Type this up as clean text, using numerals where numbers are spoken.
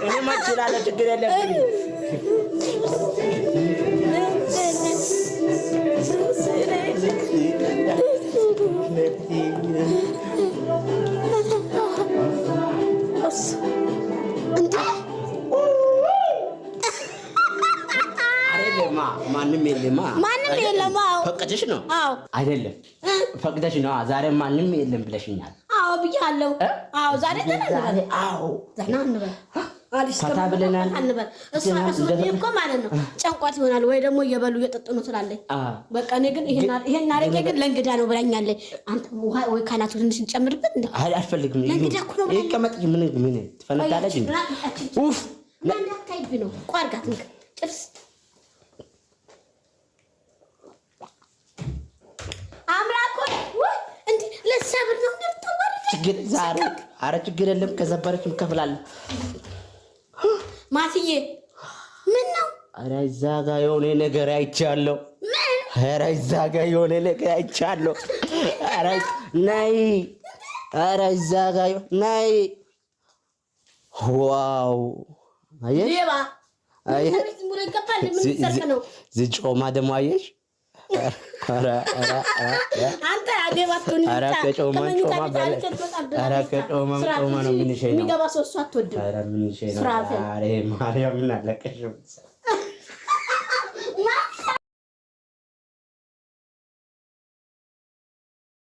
እኔ ማችላለ ችግር የለብኝ ማንም የለም ፈቅደሽ ነው አይደለም ፈቅደሽ ነው ዛሬ ማንም የለም ብለሽኛል አዎ ብያለሁ አዎ ዛሬ ተናግረን አዎ ተናግረን ፈታ ብለናል አንበል እሷ እኮ ማለት ነው ጨንቋት ይሆናል ወይ ደግሞ እየበሉ እየጠጡ ነው ትላለች በቃ እኔ ግን ይሄን አረቄ ግን ለእንግዳ ነው ብላኛለች አንተ ወይ ካናቱ ትንሽ እንጨምርበት እንዴ አልፈልግም ይቀመጥ ምን ትፈነዳለች ኡፍ ለምን አካይብ ነው ቋርጋት እንክ ጥርስ አምላኮ እንዴ ለሰብር ነው እንደምትወርድ ችግር ዛሬ አረ ችግር የለም ከዘበረችም ከፍላለሁ ማትዬ ምን ነው አረ እዛጋ የሆነ ነገር አይቻለሁ ምን አረ እዛጋ የሆነ ነገር አይቻለሁ አረ ናይ አረ እዛጋ ናይ ዋው ሌባ አይ ሙሉ ይከፋል ምን ሰርክ ነው ዝጮማ ደሞ አየሽ አረ አንተ አደባቱን አረ ከጮማ አረ ከጮማ ነው ምን ሸይ ነው የሚገባ ሰው እሱ አትወድም አረ ምን ሸይ ነው አረ ማርያም እናለቀሽ